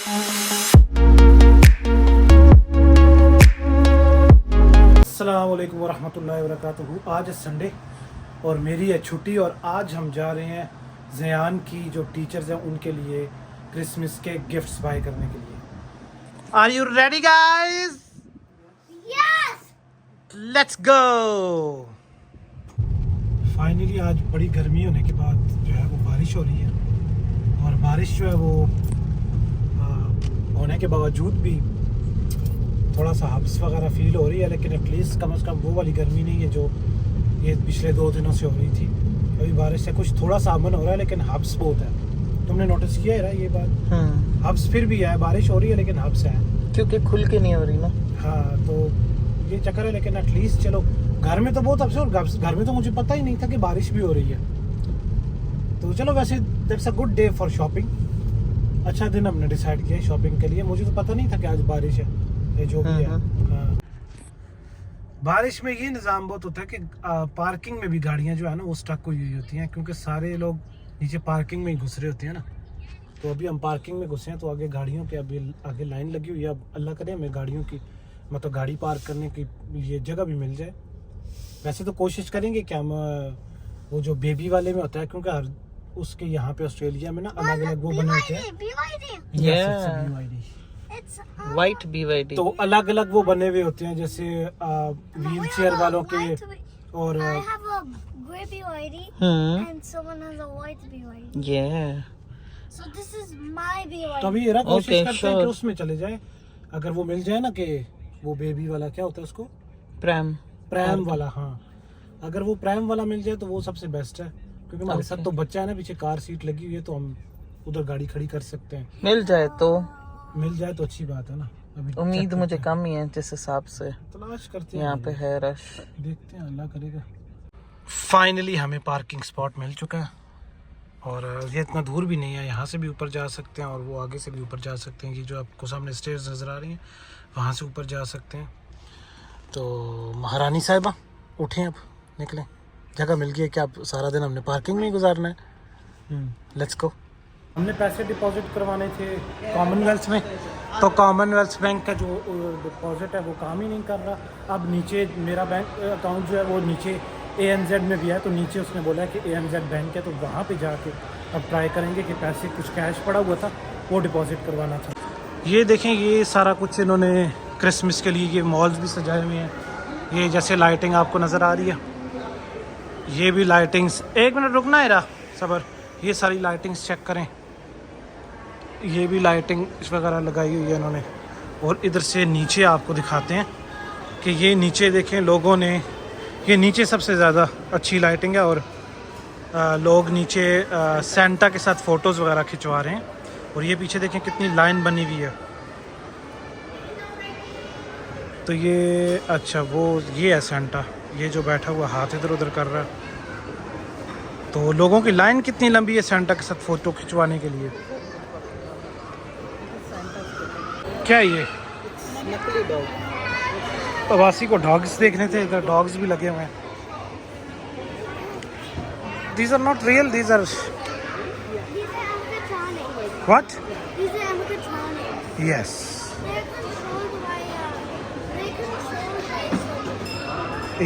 अस्सलाम वालेकुम वरहमतुल्लाहि वबरकातुहू। आज है संडे और मेरी है छुट्टी और आज हम जा रहे हैं ज़यान की जो टीचर्स हैं उनके लिए क्रिसमस के गिफ्ट्स बाय करने के लिए। Are you ready guys? Yes! Let's go. Finally आज बड़ी गर्मी होने के बाद जो है वो बारिश हो रही है और बारिश जो है वो होने के बावजूद भी थोड़ा सा हब्स वगैरह फील हो रही है, लेकिन एटलीस्ट कम से कम वो वाली गर्मी नहीं है जो ये पिछले 2 दिनों से हो रही थी। अभी बारिश से कुछ थोड़ा सा अमन हो रहा है, लेकिन हब्स बहुत है। तुमने नोटिस किया है ना ये बात? हब्स फिर भी है, बारिश हो रही है लेकिन हब्स है क्योंकि खुल के नहीं हो रही ना। हाँ, तो ये चक्कर है। लेकिन एटलीस्ट चलो, घर में तो बहुत हब्स है और घर में तो मुझे पता ही नहीं था कि बारिश भी हो रही है। तो चलो, वैसे that's a good day for shopping. अच्छा दिन हमने डिसाइड किया शॉपिंग के लिए। मुझे तो पता नहीं था कि आज बारिश है, ये जो भी है। हाँ। बारिश में ये निज़ाम बहुत होता है कि पार्किंग में भी गाड़ियाँ जो है ना वो स्टक हुई हुई होती हैं, क्योंकि सारे लोग नीचे पार्किंग में ही घुस रहे होते हैं ना। तो अभी हम पार्किंग में घुसे हैं, तो आगे गाड़ियों के अभी आगे लाइन लगी हुई है। अब अल्लाह करे हमें गाड़ियों की मतलब गाड़ी पार्क करने की ये जगह भी मिल जाए। वैसे तो कोशिश करेंगे कि हम वो जो बेबी वाले में होता है, क्योंकि हर उसके यहाँ पे ऑस्ट्रेलिया में ना अलग अलग वो बने होते हैं। White BYD। तो अलग अलग वो बने हुए होते हैं, जैसे व्हील चेयर वालों के और तो अभी ये कोशिश करते हैं कि उसमें चले जाए। अगर वो मिल जाए ना कि वो बेबी वाला क्या होता है उसको, प्रैम वाला। हाँ, अगर वो प्रैम वाला मिल जाए तो वो सबसे बेस्ट है, क्योंकि हमारे साथ तो बच्चा है ना, पीछे कार सीट लगी हुई है, तो हम उधर गाड़ी खड़ी कर सकते हैं। मिल जाए तो अच्छी बात है ना। अभी उम्मीद मुझे कम ही है जिस हिसाब से तलाश करते हैं। यहाँ पे है रश, देखते हैं, अल्लाह करेगा। फाइनली हमें पार्किंग स्पॉट मिल चुका है और ये इतना दूर भी नहीं है। यहाँ से भी ऊपर जा सकते हैं और वो आगे से भी ऊपर जा सकते हैं। ये जो आपको सामने स्टेयर्स नज़र आ रही हैं, वहाँ से ऊपर जा सकते हैं। तो महारानी साहिबा उठें, अब निकलें। जगह मिल गई है कि अब सारा दिन हमने पार्किंग में ही गुजारना है। Let's go. हमने पैसे डिपॉजिट करवाने थे कॉमनवेल्थ में, तो कॉमनवेल्थ बैंक का जो डिपॉजिट है वो काम ही नहीं कर रहा। अब नीचे मेरा बैंक अकाउंट जो है वो नीचे ANZ में भी है, तो नीचे उसने बोला है कि ANZ बैंक है, तो वहाँ पे जाके अब ट्राई करेंगे कि पैसे कुछ कैश पड़ा हुआ था वो डिपॉजिट करवाना था। ये देखें, ये सारा कुछ इन्होंने क्रिसमस के लिए ये मॉल्स भी सजाए हुए हैं। ये जैसे लाइटिंग आपको नज़र आ रही है, ये भी लाइटिंग्स। 1 मिनट रुकना है रहा सबर। ये सारी लाइटिंग्स चेक करें, ये भी लाइटिंग वगैरह लगाई हुई है इन्होंने। और इधर से नीचे आपको दिखाते हैं कि ये नीचे देखें, लोगों ने ये नीचे सबसे ज़्यादा अच्छी लाइटिंग है और लोग नीचे सेंटा के साथ फ़ोटोज़ वगैरह खिंचवा रहे हैं। और ये पीछे देखें कितनी लाइन बनी हुई है। तो ये अच्छा, वो ये है सेंटा, ये जो बैठा हुआ हाथ इधर उधर कर रहा है। तो लोगों की लाइन कितनी लंबी है सेंटा के साथ फ़ोटो खिंचवाने के लिए। क्या है ये? नकली डॉग। प्रवासी को डॉग्स देखने थे, इधर डॉग्स भी लगे हुए हैं। These are not real, these are what? These are animatronic. Yes. They're controlled by something.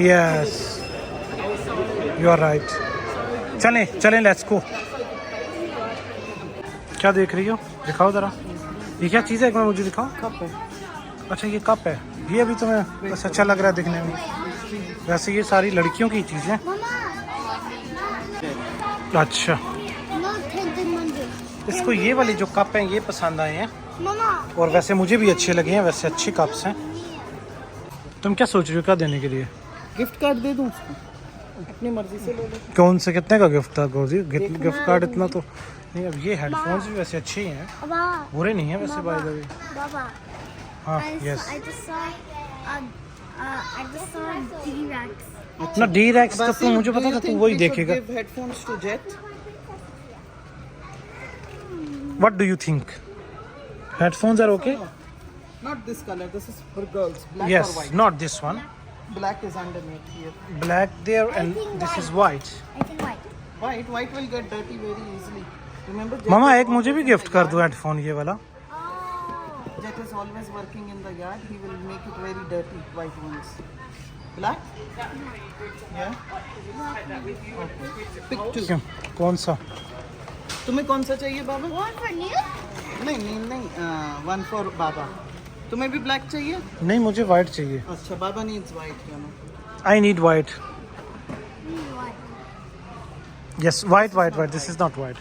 Yes. You are right. चलें लेट्स गो। क्या देख रही हो? दिखाओ ज़रा। ये क्या चीज़ है, एक बार मुझे दिखाओ। कप है। अच्छा, ये कप है। ये अभी तुम्हें बस अच्छा लग रहा है दिखने में। वैसे ये सारी लड़कियों की चीज़ें। अच्छा, इसको ये वाली जो कप हैं ये पसंद आए हैं और वैसे मुझे भी अच्छे लगे हैं। वैसे अच्छे कप्स हैं। तुम क्या सोच रही हो, क्या देने के लिए? गिफ्ट कार्ड दे दूँ उसको, अपनी मर्जी से ले लो। कौन से, कितने का गिफ्ट था गोजी? गिफ्ट कार्ड इतना तो नहीं। अब ये हेडफोन्स भी वैसे अच्छे ही हैं, बुरे नहीं हैं वैसे बाय द वे। हाँ, यस। ना D-Rex तो तू, मुझे पता था तू वही देखेगा। हेडफोन्स टू जेट। What do you think? Headphones are okay? Not this color. This is for girls. Black Yes, or white. not this one. Black is underneath here. Black there and this is white. I think white. White will get dirty very easily. Remember? मामा एक मुझे भी gift कर दो headphone ये वाला। Jet is always working in the yard. He will make it very dirty, white ones. Black? Yeah? Okay. Pick two. क्यों कौन सा? तुम्हें कौन सा चाहिए बाबा? One for new? नहीं, वन फॉर बाबा. तुम्हें भी ब्लैक चाहिए? नहीं मुझे वाइट चाहिए. अच्छा, बाबा needs white, you know. I need white. White. Yes white white white. This is not white.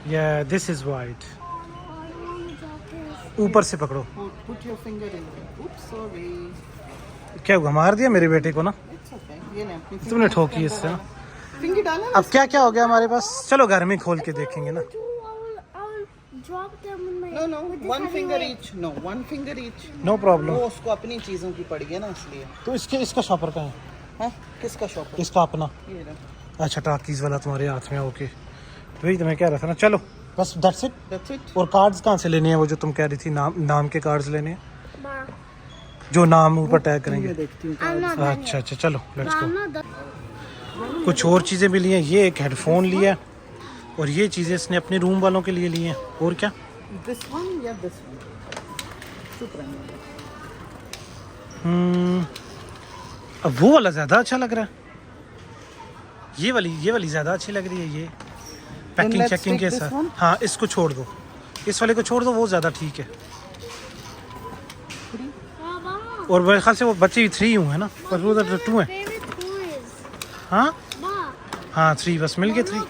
या दिस इज वाइट. ऊपर से पकड़ो. Put your finger in. Oops, sorry. क्या हुआ, मार दिया मेरे बेटे को ना? It's okay. ये ले अपनी तुमने ठोकी इससे ना. फिंगर डाला ना. अब क्या क्या हो गया हमारे पास. चलो घर में खोल के देखेंगे ना. I'll drop them with my. No, with this one heavy finger weight. each. No, one finger each. No problem. वो उसको अपनी चीजों की पड़ी है ना, इसलिए. तो इसका शॉपर कहाँ है? हाँ, किसका शॉप है? इसका अपना. ये रहा. अच्छा टाकीज वाला तुम्हारे हाथ में. ओके वही तो मैं कह रहा था ना. चलो बस दैट्स इट. That's it. और कार्ड्स कहाँ से लेने हैं वो जो तुम कह रही थी, नाम के कार्ड्स लेने हैं Ma, जो नाम ऊपर टैग करेंगे. मैं देखती हूँ. I'm not done अच्छा yet. अच्छा चलो let's I'm go. not done. कुछ और चीज़ें भी ली हैं. ये एक हेडफोन लिया और ये चीज़ें इसने अपने रूम वालों के लिए ली हैं. और क्या? This one या this one? चुप रहना. अब वो वाला ज़्यादा अच्छा लग रहा है. ये वाली ज़्यादा अच्छी लग रही है. ये पैकिंग let's चेकिंग take के this साथ. one. हाँ इसको छोड़ दो. इस वाले को छोड़ दो, वो ज़्यादा ठीक है. Baba, और मेरे ख्याल से वो बच्चे 3 हुए हैं ना, पर वो तो 2 हैं. favorite toys. हाँ Ma, हाँ 3 बस मिल गए 3.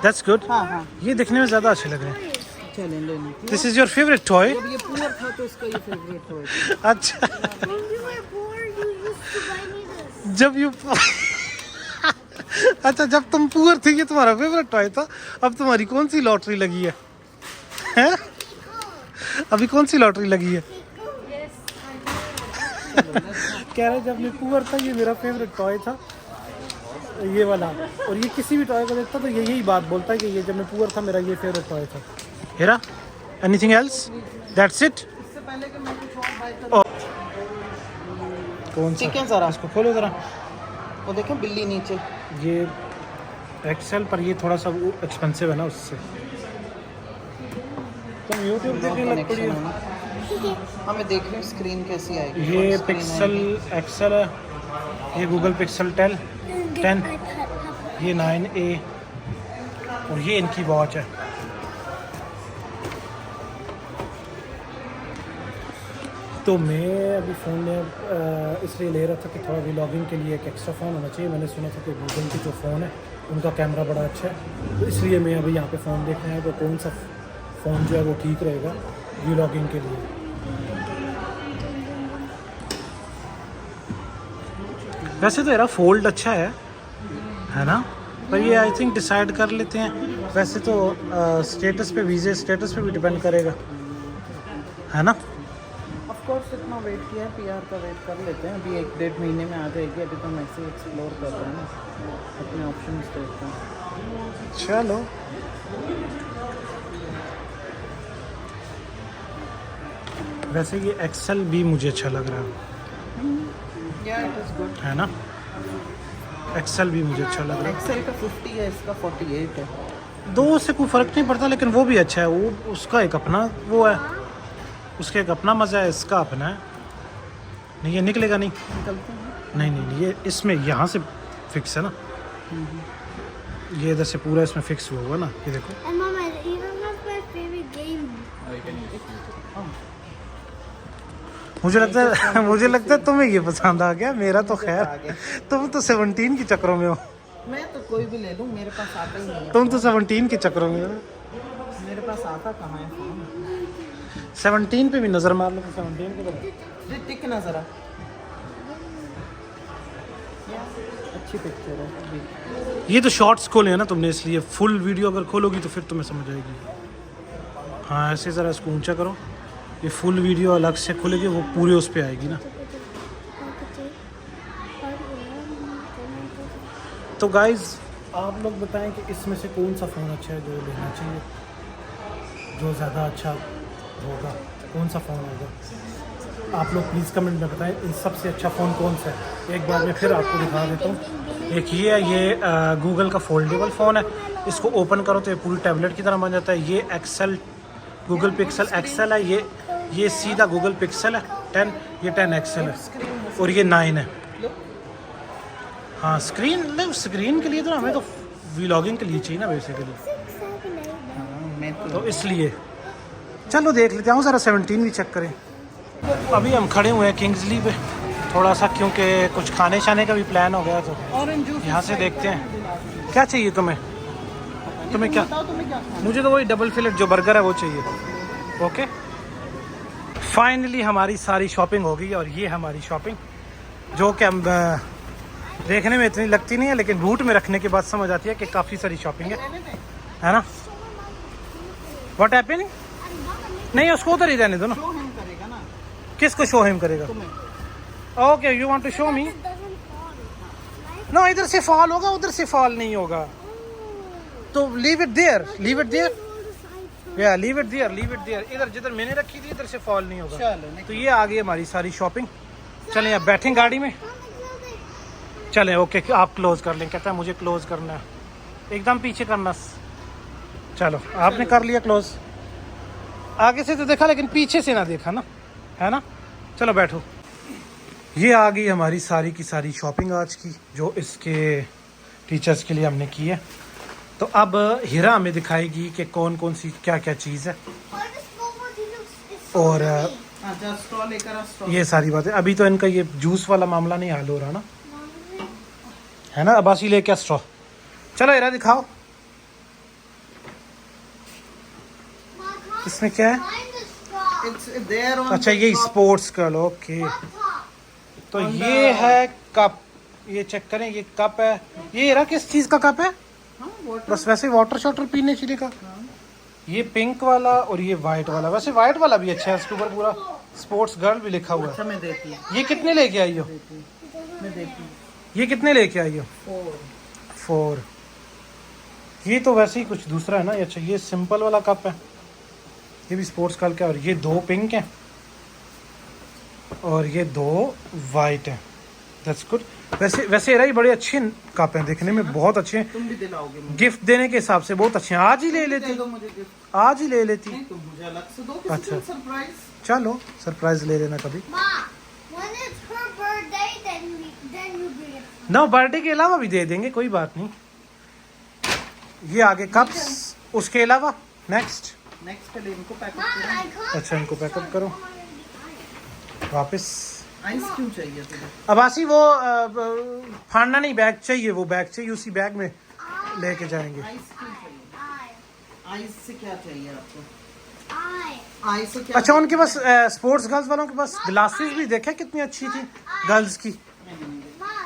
That's good. हाँ हाँ. ये दिखने में ज़्यादा अच्छे लग रहे हैं. चलें लेने. This is your favourite toy. जब ये पूरा था तो इसका ये फेवरेट हो. अच्छा when you were poor, you used to buy me this. जब यू अच्छा जब तुम पुअर थे ये तुम्हारा फेवरेट टॉय था. अब तुम्हारी कौन सी लॉटरी लगी है? हैं? अभी कौन सी लॉटरी लगी है? कह रहे जब मैं पुअर था ये मेरा फेवरेट टॉय था, ये वाला. और ये किसी भी टॉय को देखता तो यही बात बोलता है कि ये जब मैं पुअर था मेरा ये फेवरेट टॉय था. Hera anything else? That's it. इससे पहले कि मैं कुछ और बाय करूं. कौन सा? ठीक है जरा. इसको खोलो जरा. वो देखें बिल्ली नीचे. ये एक्सेल पर ये थोड़ा सा एक्सपेंसिव है ना उससे. तुम यूट्यूब देखने लग पड़ी हो. हाँ मैं देख रही हूँ स्क्रीन कैसी आएगी. ये Screen पिक्सल आएगी. एक्सेल है. ये गूगल पिक्सल 10 ये 9A और ये इनकी वॉच है. तो मैं अभी फ़ोन में इसलिए ले रहा था कि थोड़ा व्लॉगिंग के लिए एक एक्स्ट्रा फ़ोन होना चाहिए. मैंने सुना था कि गूगल की जो फ़ोन है उनका कैमरा बड़ा अच्छा है, तो इसलिए मैं अभी यहाँ पे फ़ोन देख रहा है तो कौन सा फ़ोन जो है वो ठीक रहेगा व्लॉगिंग के लिए. वैसे तो यार फोल्ड अच्छा है ना, पर ये आई थिंक डिसाइड कर लेते हैं. वैसे तो स्टेटस पे वीज़े स्टेटस पे भी डिपेंड करेगा, है ना. ऑफ कोर्स इतना वेट किया है, PR का वेट कर लेते हैं. अभी 1-1.5 महीने में आ जाएगी. अभी तो मैं ऐसे एक्सप्लोर कर रहा हूँ ना, अपने ऑप्शंस देखता हूँ. चलो वैसे ये एक्सेल भी मुझे अच्छा लग रहा है, इट इज़ गुड. है ना. एक्सेल भी मुझे अच्छा लग रहा है. एक्सेल का 50 है, इसका 48 है. दो से कोई फ़र्क नहीं पड़ता, लेकिन वो भी अच्छा है. वो उसका एक अपना वो है, उसका एक अपना मज़ा है, इसका अपना है. नहीं ये निकलेगा नहीं. निकलते हैं. नहीं ये इसमें यहाँ से फिक्स है ना, ये इधर से पूरा इसमें फिक्स हुआ हुआ ना. ये देखो And Mama, it even has my favorite game. मुझे लगता है तुम्हें ये पसंद आ गया. मेरा तो खैर तुम तो 17 के चक्रों में हो. मैं तो कोई भी ले लूँ, मेरे पास आता ही नहीं है. तुम तो 17 के चक्रों में हो. मेरे पास आता कहाँ है फोन. 17 पे भी नज़र मार लो. 17 के बाद जी टिक ना ज़रा. अच्छी पिक्चर है. अभी ये तो शॉर्ट्स खोले हैं ना तुमने, इसलिए फुल वीडियो अगर खोलोगी तो फिर तुम्हें समझ आएगी. हाँ ऐसे ज़रा इसको ऊंचा करो. ये फुल वीडियो अलग से खुलेगी, वो पूरे उस पर आएगी ना. तो गाइज़ आप लोग बताएं कि इसमें से कौन सा फ़ोन अच्छा है जो लेना चाहिए, जो ज़्यादा अच्छा होगा, कौन सा फ़ोन होगा. आप लोग प्लीज़ कमेंट में बताएं इन सबसे अच्छा फ़ोन कौन सा है. एक बार मैं फिर आपको दिखा देता हूँ. एक ये है, ये गूगल का फोल्डेबल फ़ोन है. इसको ओपन करो तो ये पूरी टैबलेट की तरह बन जाता है. ये एक्सेल गूगल पिक्सल एक्सेल है. ये सीधा गूगल पिक्सल है 10, ये 10 एक्सेल है और ये 9 है। हाँ स्क्रीन के लिए तो हमें तो व्लॉगिंग के लिए चाहिए ना बेसिकली, 6, 7, 8, 9. हाँ, मैं तो इसलिए चलो देख लेते हैं, ज़रा 17 भी चेक करें। अभी हम खड़े हुए हैं किंग्सली पे थोड़ा सा, क्योंकि कुछ खाने शाने का भी प्लान हो गया, तो ऑरेंज जूस यहाँ से देखते हैं क्या चाहिए तुम्हें क्या। बताओ तुम्हें क्या खाना मुझे तो वही डबल फिलेट जो बर्गर है वो चाहिए। ओके, फाइनली हमारी सारी शॉपिंग हो गई और ये हमारी शॉपिंग, जो कि हम देखने में इतनी लगती नहीं है, लेकिन बूट में रखने के बाद समझ आती है कि काफ़ी सारी शॉपिंग है ना। What happening? नहीं उसको उधर ही रहने दो ना। शो हिम करेगा ना किसको शो हिम करेगा? तुम्हें। Okay, you want to show me? It doesn't fall. No, इधर से फॉल होगा, उधर से फॉल नहीं होगा, तो leave it there, leave it there, Hold the side. या लीव इट देयर। इधर जिधर मैंने रखी थी इधर से फॉल नहीं होगा। चलो तो ये आ गई हमारी सारी शॉपिंग। चलें अब बैठें गाड़ी में, चलें। ओके, आप क्लोज कर लें, कहता है मुझे क्लोज करना है, एकदम पीछे करना। चलो आपने कर लिया क्लोज, आगे से तो देखा लेकिन पीछे से ना देखा ना, है ना। चलो बैठो। ये आ गई हमारी सारी की सारी शॉपिंग आज की, जो इसके टीचर्स के लिए हमने की है। तो अब हीरा हमें दिखाएगी कि कौन कौन सी क्या क्या चीज़ है Why does Bobo looks so और funny? अच्छा स्ट्रॉ लेकर आ स्ट्रॉ। ये सारी बातें। अभी तो इनका ये जूस वाला मामला नहीं हल हो रहा ना, है ना। अबासी ले क्या स्ट्रॉ। चलो हीरा दिखाओ इसमें क्या है। Find the straw. It's there on. अच्छा ये sports curl, okay. Up top. तो ये है कप, ये चेक करें, ये कप है। ये हीरा किस चीज़ का कप है? हाँ वाटर। बस वैसे वाटर शॉटर पीने के लिए का। ये पिंक वाला और ये वाइट वाला, वैसे वाइट वाला भी अच्छा है, इसके ऊपर पूरा स्पोर्ट्स गर्ल भी लिखा हुआ अच्छा है। मैं देखती हूँ ये कितने लेके आई हो? मैं देखती हूँ। ये कितने लेके आई हो? 4। 4। ये तो वैसे ही कुछ दूसरा है ना। अच्छा ये सिंपल वाला कप है, ये भी स्पोर्ट्स गर्ल का, और ये 2 पिंक हैं और ये 2 वाइट हैं। That's good. वैसे रही बड़े अच्छे कप हैं, देखने में बहुत अच्छे हैं, तुम भी दिलाओगे मुझे? गिफ्ट देने के हिसाब से बहुत अच्छे हैं। आज ही ले लेती, दे दो मुझे गिफ्ट। आज ही ले लेती। नहीं तुम मुझे अलग से दो किसी अच्छा। दिन सरप्राइज। चलो सरप्राइज ले लेना कभी। Ma, when it's her birthday, then you bring it. ना बर्थडे के अलावा भी दे देंगे, कोई बात नहीं। ये आगे कप्स, उसके अलावा नेक्स्ट। नेक्स्ट पहले इनको पैक Ma, करो। I can't. अच्छा इनको पैकअप करो वापस। आइस क्यों चाहिए तुझे? अबासी वो फाड़ना नहीं, बैग चाहिए, वो बैग चाहिए, उसी बैग में लेके जाएंगे। आइस क्यों चाहिए? आइस से क्या चाहिए आपको? I. आइस से क्या? अच्छा उनके पास स्पोर्ट्स गर्ल्स वालों के पास ग्लासेस भी देखे कितनी अच्छी थी गर्ल्स की,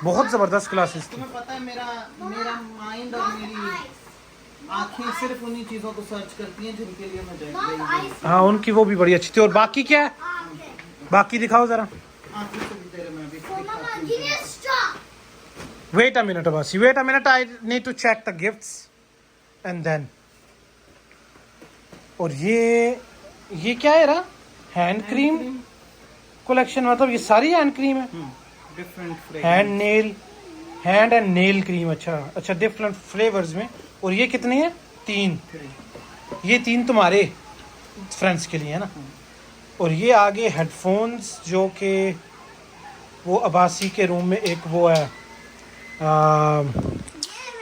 बहुत जबरदस्त ग्लासेस थी। तुम्हें पता है मेरा माइंड और मेरी आंखें सिर्फ उन्हीं चीजों को सर्च करती हैं जिनके लिए मैं Mom, गई। ice. हाँ उनकी वो भी बड़ी अच्छी थी। और बाकी क्या है, बाकी दिखाओ जरा। आंखों से भी तेरे में भी So, Mama, give me a straw. Wait a minute अबासी, wait a minute, I need to check the gifts and then. और ये क्या है रहा? हैंड क्रीम कलेक्शन, मतलब ये सारी हैंड क्रीम है। Different hand and nail cream. अच्छा डिफरेंट फ्लेवर्स में। और ये कितने हैं? 3। ये 3 तुम्हारे फ्रेंड्स के लिए है ना। और ये आगे हेडफोन्स, जो कि वो अबासी के रूम में एक वो है,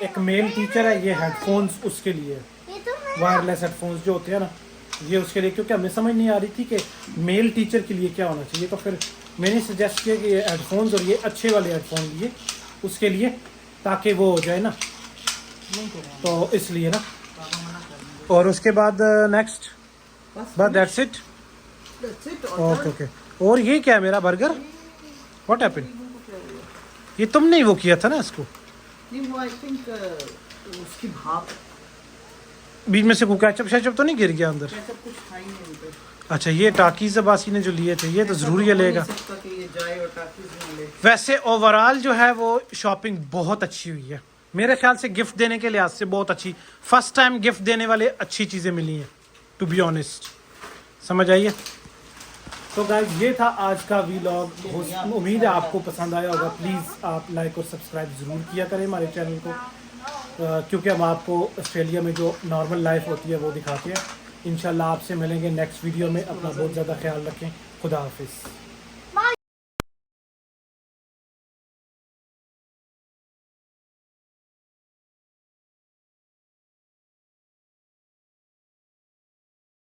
एक मेल टीचर है, ये हेडफोन्स उसके लिए, ये तो मैं वायरलेस हेडफोन्स जो होते हैं ना, ये उसके लिए, क्योंकि हमें समझ नहीं आ रही थी कि मेल टीचर के लिए क्या होना चाहिए। तो फिर मैंने सजेस्ट किया कि ये हेडफोन्स और ये अच्छे वाले हेडफोन लिए उसके लिए, ताकि वो हो जाए ना, तो इसलिए ना। और उसके बाद नेक्स्ट, बस दैट्स इट। Okay okay. और ये क्या है मेरा बर्गर? What happened? ये तुमने ही वो किया था ना इसको, नहीं वो आई थिंक उसकी भाप बीच में से कोई केचप शेचप तो नहीं गिर गया अंदर? सब कुछ खाई नहीं उधर। अच्छा ये टाकीज अबासी ने जो लिए थे, ये तो ज़रूरी है लेगा। नहीं सकता कि ये जाए और टाकीज में ले। वैसे ओवरऑल जो है वो शॉपिंग बहुत अच्छी हुई है मेरे ख्याल से, गिफ्ट देने के लिहाज से बहुत अच्छी। फर्स्ट टाइम गिफ्ट देने वाले अच्छी चीज़ें मिली हैं, टू बी ऑनेस्ट। समझ आइए। तो गाइस ये था आज का व्लॉग। उम्मीद है आपको पसंद आया होगा। प्लीज़ आप लाइक और सब्सक्राइब ज़रूर किया करें हमारे चैनल को, क्योंकि हम आपको ऑस्ट्रेलिया में जो नॉर्मल लाइफ होती है वो दिखाते हैं। इंशाल्लाह आपसे मिलेंगे नेक्स्ट वीडियो में। अपना बहुत ज़्यादा ख्याल रखें। खुदा हाफिज़।